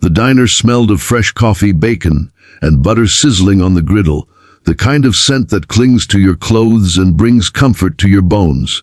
The diner smelled of fresh coffee, bacon, and butter sizzling on the griddle, the kind of scent that clings to your clothes and brings comfort to your bones.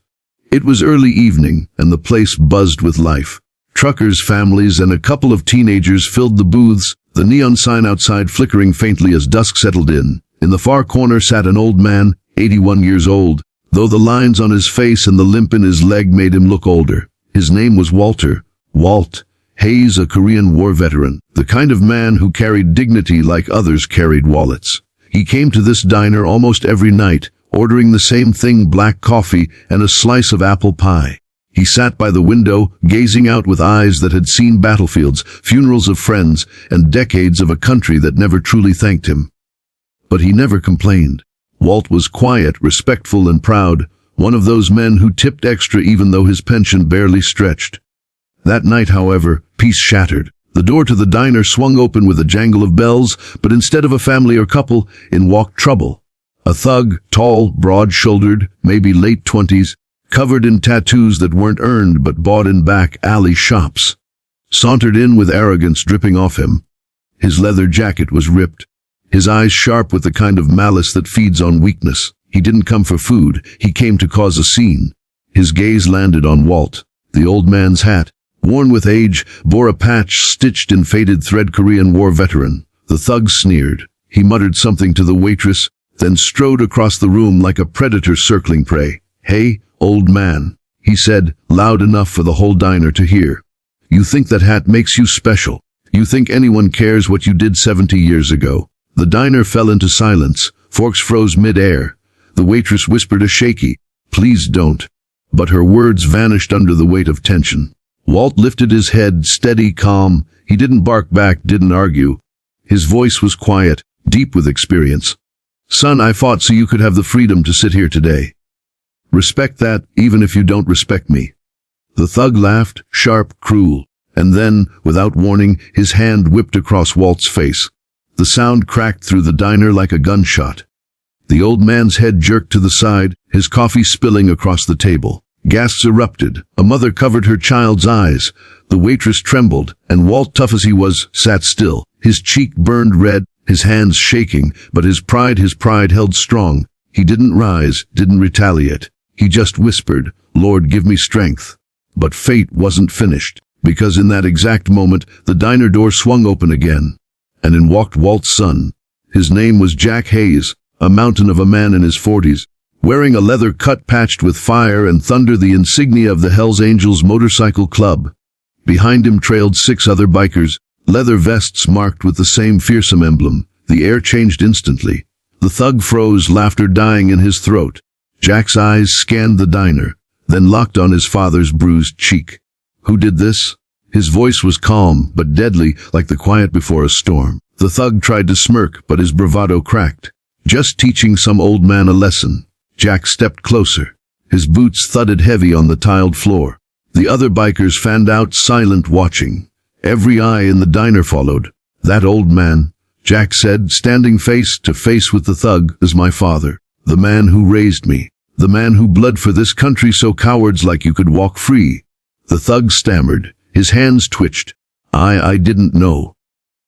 It was early evening, and the place buzzed with life. Truckers, families, and a couple of teenagers filled the booths, the neon sign outside flickering faintly as dusk settled in. In the far corner sat an old man, 81 years old, though the lines on his face and the limp in his leg made him look older. His name was Walter. Walt Hayes, a Korean War veteran, the kind of man who carried dignity like others carried wallets. He came to this diner almost every night, ordering the same thing, black coffee and a slice of apple pie. He sat by the window, gazing out with eyes that had seen battlefields, funerals of friends, and decades of a country that never truly thanked him. But he never complained. Walt was quiet, respectful, and proud, one of those men who tipped extra even though his pension barely stretched. That night, however, peace shattered. The door to the diner swung open with a jangle of bells, but instead of a family or couple, in walked trouble. A thug, tall, broad-shouldered, maybe late 20s, covered in tattoos that weren't earned but bought in back alley shops. Sauntered in with arrogance dripping off him. His leather jacket was ripped, his eyes sharp with the kind of malice that feeds on weakness. He didn't come for food, he came to cause a scene. His gaze landed on Walt. The old man's hat, worn with age, bore a patch stitched in faded thread. Korean War veteran. The thug sneered. He muttered something to the waitress, then strode across the room like a predator circling prey. "Hey, old man," he said, loud enough for the whole diner to hear. "You think that hat makes you special? You think anyone cares what you did 70 years ago?" The diner fell into silence. Forks froze mid-air. The waitress whispered a shaky, "Please don't." But her words vanished under the weight of tension. Walt lifted his head, steady, calm. He didn't bark back, didn't argue. His voice was quiet, deep with experience. "Son, I fought so you could have the freedom to sit here today. Respect that, even if you don't respect me." The thug laughed, sharp, cruel, and then, without warning, his hand whipped across Walt's face. The sound cracked through the diner like a gunshot. The old man's head jerked to the side, his coffee spilling across the table. Gasps erupted. A mother covered her child's eyes. The waitress trembled, and Walt, tough as he was, sat still. His cheek burned red, his hands shaking, but his pride held strong. He didn't rise, didn't retaliate. He just whispered, "Lord, give me strength." But fate wasn't finished, because in that exact moment, the diner door swung open again, and in walked Walt's son. His name was Jack Hayes, a mountain of a man in his 40s, wearing a leather cut patched with fire and thunder, the insignia of the Hells Angels Motorcycle Club. Behind him trailed 6 other bikers, leather vests marked with the same fearsome emblem. The air changed instantly. The thug froze, laughter dying in his throat. Jack's eyes scanned the diner, then locked on his father's bruised cheek. "Who did this?" His voice was calm, but deadly, like the quiet before a storm. The thug tried to smirk, but his bravado cracked. "Just teaching some old man a lesson." Jack stepped closer. His boots thudded heavy on the tiled floor. The other bikers fanned out, silent, watching. Every eye in the diner followed. "That old man," Jack said, standing face to face with the thug, "is my father. The man who raised me. The man who bled for this country so cowards like you could walk free." The thug stammered. His hands twitched. I didn't know."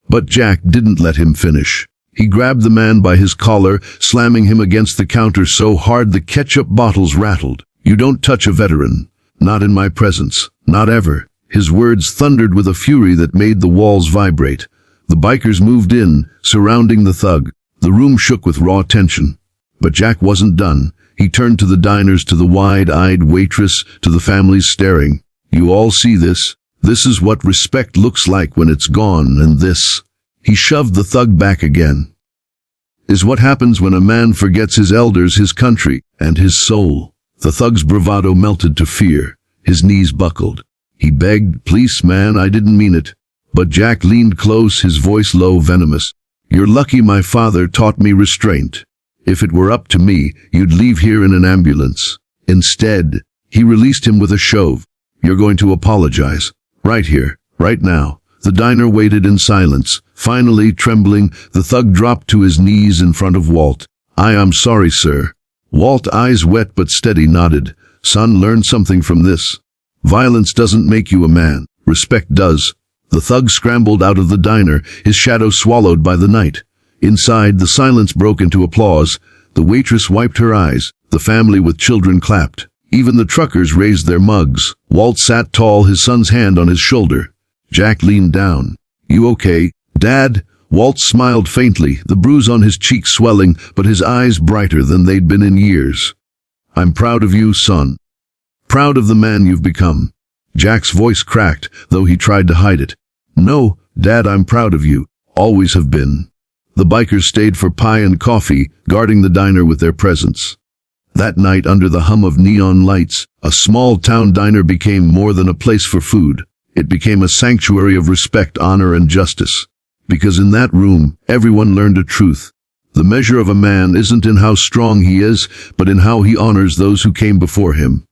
But Jack didn't let him finish. He grabbed the man by his collar, slamming him against the counter so hard the ketchup bottles rattled. "You don't touch a veteran. Not in my presence. Not ever." His words thundered with a fury that made the walls vibrate. The bikers moved in, surrounding the thug. The room shook with raw tension. But Jack wasn't done. He turned to the diners, to the wide-eyed waitress, to the families staring. "You all see this? This is what respect looks like when it's gone, and this," he shoved the thug back again, "is what happens when a man forgets his elders, his country, and his soul." The thug's bravado melted to fear. His knees buckled. He begged, "Please, man, I didn't mean it." But Jack leaned close, his voice low, venomous. "You're lucky my father taught me restraint. If it were up to me, you'd leave here in an ambulance. Instead," he released him with a shove, "you're going to apologize. Right here, right now." The diner waited in silence. Finally, trembling, the thug dropped to his knees in front of Walt. I'm sorry, sir." Walt, eyes wet but steady, nodded. "Son, learn something from this. Violence doesn't make you a man. Respect does." The thug scrambled out of the diner, his shadow swallowed by the night. Inside, the silence broke into applause. The waitress wiped her eyes. The family with children clapped. Even the truckers raised their mugs. Walt sat tall, his son's hand on his shoulder. Jack leaned down. "You okay, Dad?" Walt smiled faintly, the bruise on his cheek swelling, but his eyes brighter than they'd been in years. "I'm proud of you, son. Proud of the man you've become." Jack's voice cracked, though he tried to hide it. "No, Dad, I'm proud of you. Always have been." The bikers stayed for pie and coffee, guarding the diner with their presence. That night, under the hum of neon lights, a small-town diner became more than a place for food. It became a sanctuary of respect, honor, and justice. Because in that room, everyone learned a truth. The measure of a man isn't in how strong he is, but in how he honors those who came before him.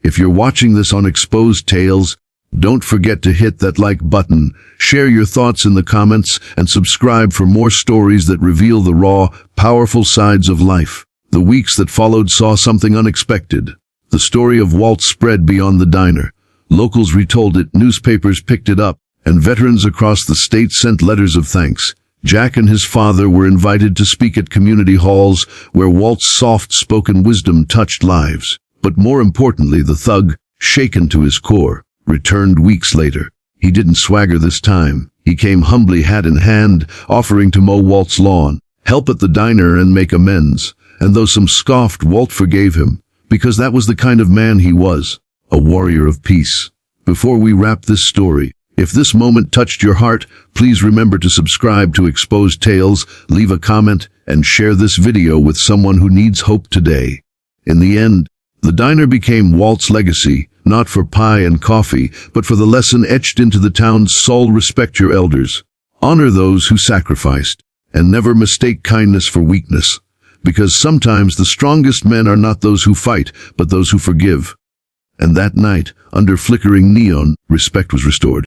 If you're watching this on Exposed Tales, don't forget to hit that like button, share your thoughts in the comments, and subscribe for more stories that reveal the raw, powerful sides of life. The weeks that followed saw something unexpected. The story of Walt spread beyond the diner. Locals retold it, newspapers picked it up, and veterans across the state sent letters of thanks. Jack and his father were invited to speak at community halls, where Walt's soft-spoken wisdom touched lives. But more importantly, the thug, shaken to his core, returned weeks later. He didn't swagger this time. He came humbly, hat in hand, offering to mow Walt's lawn, help at the diner, and make amends. And though some scoffed, Walt forgave him, because that was the kind of man he was, a warrior of peace. Before we wrap this story, if this moment touched your heart, please remember to subscribe to Exposed Tales, leave a comment, and share this video with someone who needs hope today. In the end, the diner became Walt's legacy, not for pie and coffee, but for the lesson etched into the town's soul: respect your elders, honor those who sacrificed, and never mistake kindness for weakness. Because sometimes the strongest men are not those who fight, but those who forgive. And that night, under flickering neon, respect was restored.